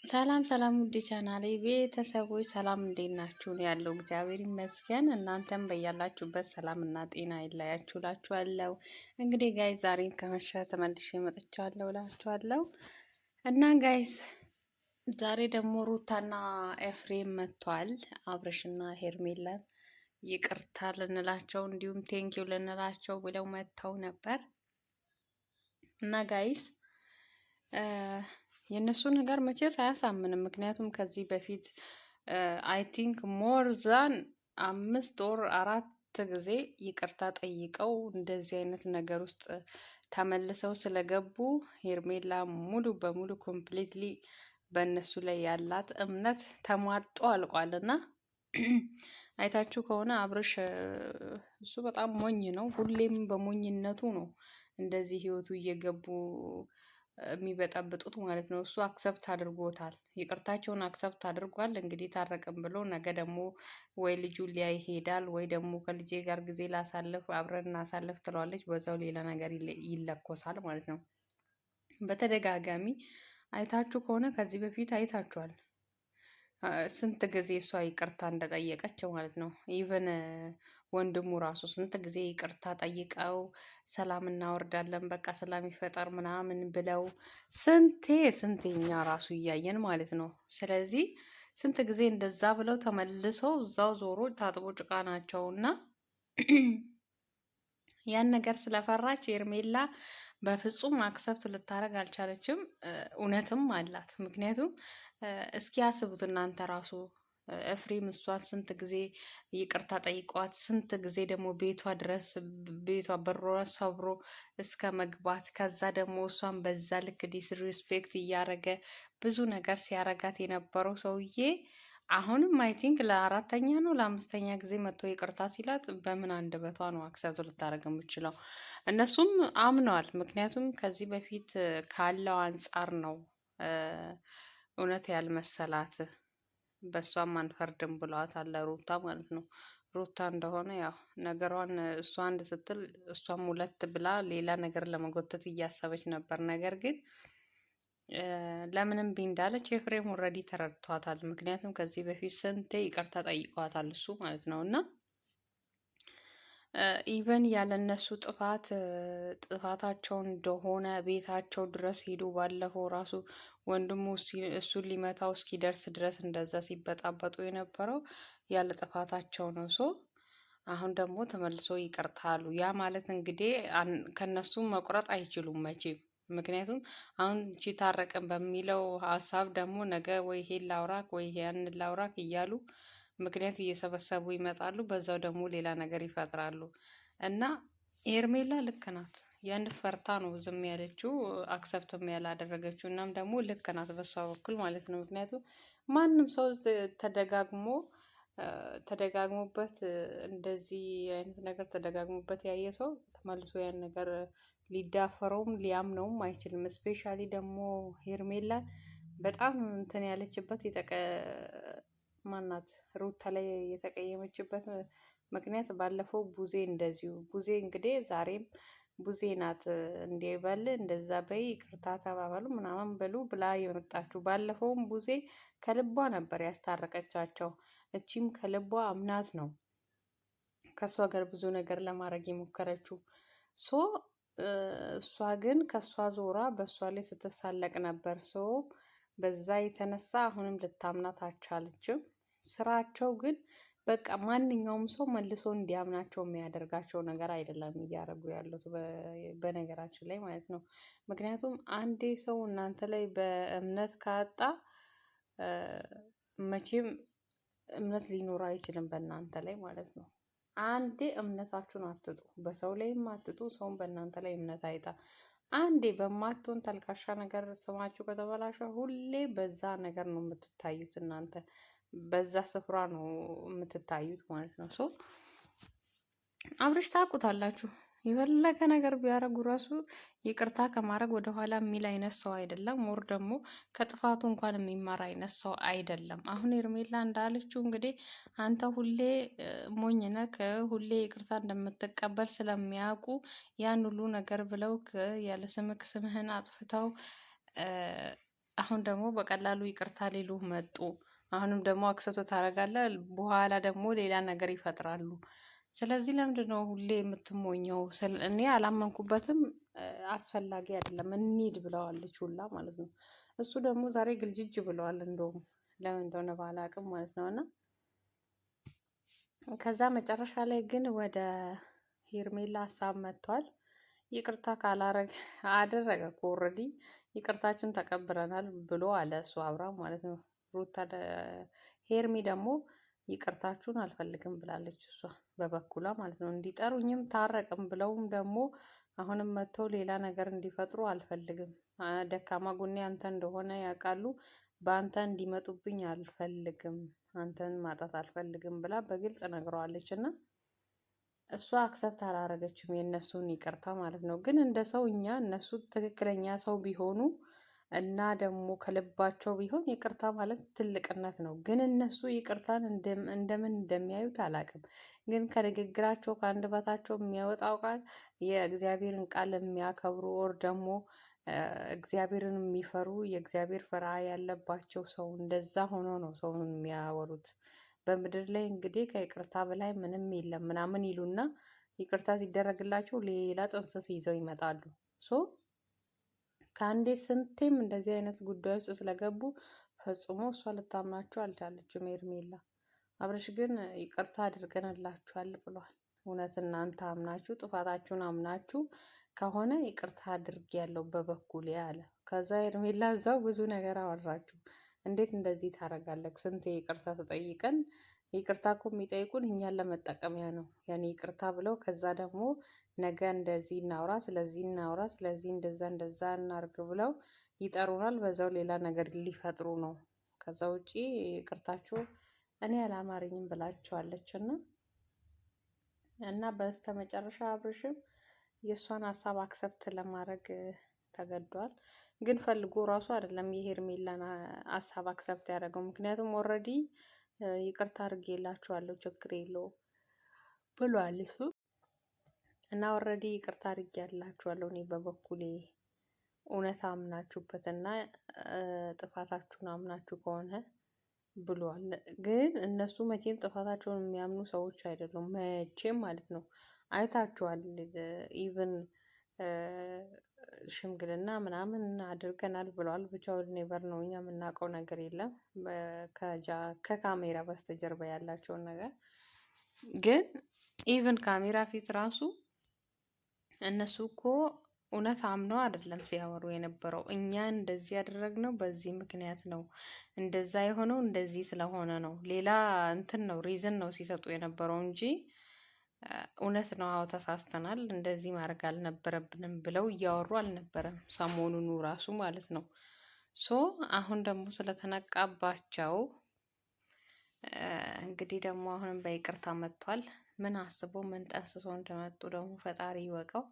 ሰላም ሰላም ውድ ቻናሌ ቤተሰቦች ሰላም እንዴት ናችሁ? ያለው እግዚአብሔር ይመስገን። እናንተም በያላችሁበት ሰላም እና ጤና ይለያችሁ እላችኋለሁ። እንግዲህ ጋይስ ዛሬም ከመሸ ተመልሼ መጥቻለሁ እላችኋለሁ። እና ጋይስ ዛሬ ደግሞ ሩታና ኤፍሬም መጥቷል። አብርሽና ሄርሜላን ይቅርታ ልንላቸው እንዲሁም ቴንኪው ልንላቸው ብለው መጥተው ነበር እና ጋይስ የእነሱ ነገር መቼስ አያሳምንም። ምክንያቱም ከዚህ በፊት አይ ቲንክ ሞር ዛን 5 ወር 4 ጊዜ ይቅርታ ጠይቀው እንደዚህ አይነት ነገር ውስጥ ተመልሰው ስለገቡ ሄርሜላ ሙሉ በሙሉ ኮምፕሊትሊ በእነሱ ላይ ያላት እምነት ተሟጦ አልቋል። እና አይታችሁ ከሆነ አብርሽ እሱ በጣም ሞኝ ነው። ሁሌም በሞኝነቱ ነው እንደዚህ ህይወቱ እየገቡ የሚበጠብጡት ማለት ነው። እሱ አክሰፕት አድርጎታል፣ ይቅርታቸውን አክሰፕት አድርጓል። እንግዲህ ታረቅም ብሎ ነገ ደግሞ ወይ ልጁ ሊያይ ይሄዳል፣ ወይ ደግሞ ከልጄ ጋር ጊዜ ላሳልፍ አብረን እናሳልፍ ትለዋለች። በዛው ሌላ ነገር ይለኮሳል ማለት ነው። በተደጋጋሚ አይታችሁ ከሆነ ከዚህ በፊት አይታችኋል ስንት ጊዜ እሷ ይቅርታ እንደጠየቀች ማለት ነው። ኢቨን ወንድሙ ራሱ ስንት ጊዜ ይቅርታ ጠይቀው ሰላም እናወርዳለን በቃ ሰላም ይፈጠር ምናምን ብለው ስንቴ እኛ ራሱ እያየን ማለት ነው። ስለዚህ ስንት ጊዜ እንደዛ ብለው ተመልሰው እዛው ዞሮ ታጥቦ ጭቃ ናቸው እና ያን ነገር ስለፈራች ሄርሜላ በፍጹም አክሰፕት ልታደርግ አልቻለችም። እውነትም አላት። ምክንያቱም እስኪ ያስቡት እናንተ ራሱ ኤፍሬም እሷን ስንት ጊዜ ይቅርታ ጠይቋት፣ ስንት ጊዜ ደግሞ ቤቷ ድረስ ቤቷ በሯ ሰብሮ እስከ መግባት፣ ከዛ ደግሞ እሷን በዛ ልክ ዲስሪስፔክት እያረገ ብዙ ነገር ሲያረጋት የነበረው ሰውዬ አሁንም አይ ቲንክ ለአራተኛ ነው ለአምስተኛ ጊዜ መጥቶ ይቅርታ ሲላት በምን አንደበቷ ነው አክሰብት ልታደርግ የምችለው? እነሱም አምነዋል። ምክንያቱም ከዚህ በፊት ካለው አንጻር ነው እውነት ያልመሰላት። በእሷም አንፈርድም ብለዋታል ሩታ ማለት ነው። ሩታ እንደሆነ ያው ነገሯን እሷ አንድ ስትል እሷም ሁለት ብላ ሌላ ነገር ለመጎተት እያሰበች ነበር። ነገር ግን ለምንም ቢ እንዳለች ኤፍሬም ኦልሬዲ ተረድቷታል። ምክንያቱም ከዚህ በፊት ስንቴ ይቅርታ ጠይቋታል እሱ ማለት ነው። እና ኢቨን ያለነሱ ጥፋታቸው እንደሆነ ቤታቸው ድረስ ሄዱ። ባለፈው ራሱ ወንድሙ እሱን ሊመታው እስኪደርስ ድረስ እንደዛ ሲበጣበጡ የነበረው ያለ ጥፋታቸው ነው። አሁን ደግሞ ተመልሶ ይቅርታ አሉ። ያ ማለት እንግዲህ ከነሱ መቁረጥ አይችሉም መቼም። ምክንያቱም አሁን እቺ ታረቅን በሚለው ሀሳብ ደግሞ ነገ ወይ ይሄን ላውራክ ወይ ያንን ላውራክ እያሉ ምክንያት እየሰበሰቡ ይመጣሉ። በዛው ደግሞ ሌላ ነገር ይፈጥራሉ። እና ሄርሜላ ልክ ናት። ያን ፈርታ ነው ዝም ያለችው፣ አክሰፕትም ያላደረገችው። እናም ደግሞ ልክ ናት በሷ በኩል ማለት ነው። ምክንያቱም ማንም ሰው ተደጋግሞበት እንደዚህ አይነት ነገር ተደጋግሞበት ያየ ሰው ተመልሶ ያን ነገር ሊዳፈረውም ሊያምነውም አይችልም። ስፔሻሊ ደግሞ ሄርሜላን በጣም እንትን ያለችበት ማናት ሩታ ላይ የተቀየመችበት ምክንያት ባለፈው ቡዜ እንደዚሁ ቡዜ እንግዲህ ዛሬም ቡዜ ናት እንዴ በል እንደዛ በይ ይቅርታ ተባባሉ ምናምን በሉ ብላ የመጣችሁ። ባለፈውም ቡዜ ከልቧ ነበር ያስታረቀቻቸው። እቺም ከልቧ አምናት ነው ከእሷ ጋር ብዙ ነገር ለማድረግ የሞከረችው። እሷ ግን ከእሷ ዞራ በእሷ ላይ ስትሳለቅ ነበር። በዛ የተነሳ አሁንም ልታምናት አልቻለችም። ስራቸው ግን በቃ ማንኛውም ሰው መልሶ እንዲያምናቸው የሚያደርጋቸው ነገር አይደለም እያደረጉ ያሉት በነገራችን ላይ ማለት ነው። ምክንያቱም አንዴ ሰው እናንተ ላይ በእምነት ካጣ መቼም እምነት ሊኖር አይችልም በእናንተ ላይ ማለት ነው። አንዴ እምነታችሁን አትጡ፣ በሰው ላይም አትጡ፣ ሰውን በእናንተ ላይ እምነት አይጣ። አንዴ በማትሆን ተልካሻ ነገር ስማችሁ ከተበላሸ ሁሌ በዛ ነገር ነው የምትታዩት። እናንተ በዛ ስፍራ ነው የምትታዩት ማለት ነው። አብርሽ ታውቁታላችሁ። የፈለገ ነገር ቢያደርጉ ራሱ ይቅርታ ከማድረግ ወደኋላ የሚል አይነት ሰው አይደለም። ሞር ደግሞ ከጥፋቱ እንኳን የሚማር አይነት ሰው አይደለም። አሁን ሄርሜላ እንዳለችው እንግዲህ አንተ ሁሌ ሞኝ ነህ፣ ሁሌ ይቅርታ እንደምትቀበል ስለሚያውቁ ያን ሁሉ ነገር ብለው ያለ ስምክ ስምህን አጥፍተው አሁን ደግሞ በቀላሉ ይቅርታ ሊሉ መጡ። አሁንም ደግሞ አክሰብት ታደርጋለህ፣ በኋላ ደግሞ ሌላ ነገር ይፈጥራሉ። ስለዚህ ለምንድን ነው ሁሌ የምትሞኘው? እኔ አላመንኩበትም። አስፈላጊ አይደለም እንሂድ ብለዋለች ሁላ ማለት ነው። እሱ ደግሞ ዛሬ ግልጅጅ ብለዋል። እንደውም ለምን እንደሆነ ባላቅም ማለት ነው። እና ከዛ መጨረሻ ላይ ግን ወደ ሄርሜላ ሀሳብ መጥቷል። ይቅርታ ካላረግ አደረገ እኮ ኦልሬዲ ይቅርታችን ተቀብለናል ብሎ አለ እሱ አብርሃም ማለት ነው። ሩታ ሄርሚ ደግሞ ይቅርታችሁን አልፈልግም ብላለች እሷ በበኩሏ ማለት ነው። እንዲጠሩኝም ታረቅም ብለውም ደግሞ አሁንም መጥተው ሌላ ነገር እንዲፈጥሩ አልፈልግም። ደካማ ጎኔ አንተ እንደሆነ ያውቃሉ። በአንተ እንዲመጡብኝ አልፈልግም፣ አንተን ማጣት አልፈልግም ብላ በግልጽ ነግረዋለች። እና እሷ አክሰፕት አላረገችም የእነሱን ይቅርታ ማለት ነው። ግን እንደ ሰው እኛ እነሱ ትክክለኛ ሰው ቢሆኑ እና ደግሞ ከልባቸው ቢሆን ይቅርታ ማለት ትልቅነት ነው። ግን እነሱ ይቅርታን እንደምን እንደሚያዩት አላቅም። ግን ከንግግራቸው ከአንደበታቸው የሚያወጣው ቃል የእግዚአብሔርን ቃል የሚያከብሩ ወር ደግሞ እግዚአብሔርን የሚፈሩ የእግዚአብሔር ፍርሃ ያለባቸው ሰው እንደዛ ሆኖ ነው ሰውን የሚያወሩት። በምድር ላይ እንግዲህ ከይቅርታ በላይ ምንም የለም ምናምን ይሉና ይቅርታ ሲደረግላቸው ሌላ ጥንስስ ይዘው ይመጣሉ። ሶ ከአንዴ ስንቴም እንደዚህ አይነት ጉዳዮች ስለገቡ ፈጽሞ እሷ ልታምናቸው አልቻለችም ሄርሜላ። አብርሽ ግን ይቅርታ አድርገንላችኋል ብሏል። እውነት እናንተ አምናችሁ ጥፋታችሁን አምናችሁ ከሆነ ይቅርታ አድርጌያለሁ በበኩሌ አለ። ከዛ ሄርሜላ እዛው ብዙ ነገር አወራችሁ። እንዴት እንደዚህ ታደርጋለህ? ስንቴ ይቅርታ ተጠይቀን ይቅርታ እኮ የሚጠይቁን እኛን ለመጠቀሚያ ነው። ያኔ ይቅርታ ብለው ከዛ ደግሞ ነገ እንደዚህ እናውራ፣ ስለዚህ እናውራ፣ ስለዚህ እንደዛ እንደዛ እናርግ ብለው ይጠሩናል። በዛው ሌላ ነገር ሊፈጥሩ ነው። ከዛ ውጪ ይቅርታችሁ እኔ አላማረኝም ብላችኋለች። እና በስተ መጨረሻ አብርሽም የእሷን ሀሳብ አክሰፕት ለማድረግ ተገዷል። ግን ፈልጎ ራሱ አይደለም የሄርሜላን ሀሳብ አክሰፕት ያደረገው። ምክንያቱም ኦልሬዲ ይቅርታ አድርጌላችኋለሁ ችግር የለውም ብሏል እሱ። እና ኦልሬዲ ይቅርታ አድርጌላችኋለሁ እኔ በበኩሌ እውነት አምናችሁበት እና ጥፋታችሁን አምናችሁ ከሆነ ብሏል። ግን እነሱ መቼም ጥፋታቸውን የሚያምኑ ሰዎች አይደሉም፣ መቼም ማለት ነው። አይታችኋል። ኢቭን ሽምግልና ምናምን አድርገናል ብለዋል። ብቻ ኔቨር ነው፣ እኛ የምናውቀው ነገር የለም ከካሜራ በስተጀርባ ያላቸውን ነገር። ግን ኢቭን ካሜራ ፊት ራሱ እነሱ እኮ እውነት አምነው አይደለም ሲያወሩ የነበረው። እኛ እንደዚህ ያደረግነው በዚህ ምክንያት ነው፣ እንደዛ የሆነው እንደዚህ ስለሆነ ነው፣ ሌላ እንትን ነው ሪዝን ነው ሲሰጡ የነበረው እንጂ እውነት ነው፣ አዎ ተሳስተናል፣ እንደዚህ ማድረግ አልነበረብንም ብለው እያወሩ አልነበረም፣ ሰሞኑኑ ራሱ ማለት ነው። ሶ አሁን ደግሞ ስለተነቃባቸው እንግዲህ ደግሞ አሁንም በይቅርታ መጥቷል። ምን አስቦ ምን ጠንስሶ እንደመጡ ደግሞ ፈጣሪ ይወቀው።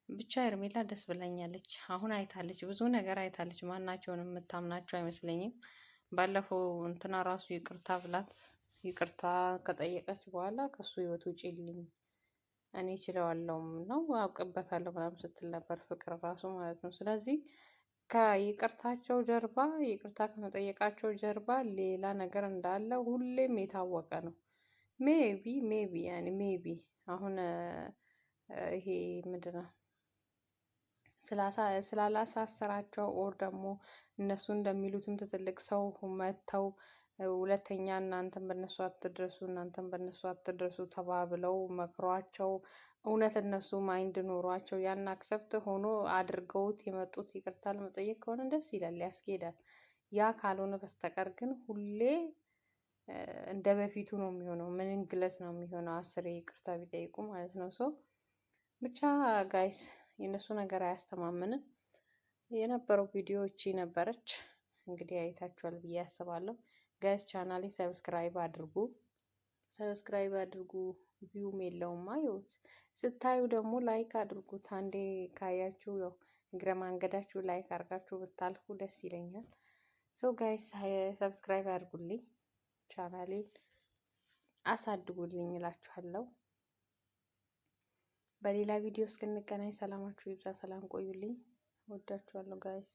ብቻ ሄርሜላ ደስ ብላኛለች። አሁን አይታለች፣ ብዙ ነገር አይታለች። ማናቸውንም የምታምናቸው አይመስለኝም። ባለፈው እንትና ራሱ ይቅርታ ብላት ይቅርታ ከጠየቀች በኋላ ከሱ ህይወት ውጪልኝ እኔ ችለዋለሁም ነው አውቅበታለሁ ምናምን ስትል ነበር፣ ፍቅር ራሱ ማለት ነው። ስለዚህ ከይቅርታቸው ጀርባ ይቅርታ ከመጠየቃቸው ጀርባ ሌላ ነገር እንዳለ ሁሌም የታወቀ ነው። ሜቢ ያኔ ሜቢ አሁን ይሄ ምንድን ነው ስላላሳሰራቸው ኦር ደግሞ እነሱ እንደሚሉትም ትልቅ ሰው መጥተው ሁለተኛ እናንተን በእነሱ አትድረሱ፣ እናንተን በእነሱ አትድረሱ ተባብለው መክሯቸው እውነት እነሱ ማይንድ ኖሯቸው ያን አክሰፕት ሆኖ አድርገውት የመጡት ይቅርታ ለመጠየቅ ከሆነ ደስ ይላል፣ ያስኬዳል። ያ ካልሆነ በስተቀር ግን ሁሌ እንደ በፊቱ ነው የሚሆነው። ምን እንግለት ነው የሚሆነው? አስሬ ይቅርታ ቢጠይቁ ማለት ነው። ሰው ብቻ ጋይስ የእነሱ ነገር አያስተማምንም። የነበረው ቪዲዮ እቺ ነበረች። እንግዲህ አይታችኋል ብዬ አስባለሁ። ጋይስ ቻናሌ ሰብስክራይብ አድርጉ። ቪውም የለውም አዩት። ስታዩ ደግሞ ላይክ አድርጉት። አንዴ ካያችሁ ያው እግረ መንገዳችሁ ላይክ አድርጋችሁ ብታልፉ ደስ ይለኛል። ሶ ጋይስ ሰብስክራይብ አድርጉልኝ፣ ቻናሌን አሳድጉልኝ እላችኋለሁ። በሌላ ቪዲዮ እስክንገናኝ ሰላማችሁ ይብዛ። ሰላም ቆዩልኝ። ወዳችኋለሁ ጋይስ።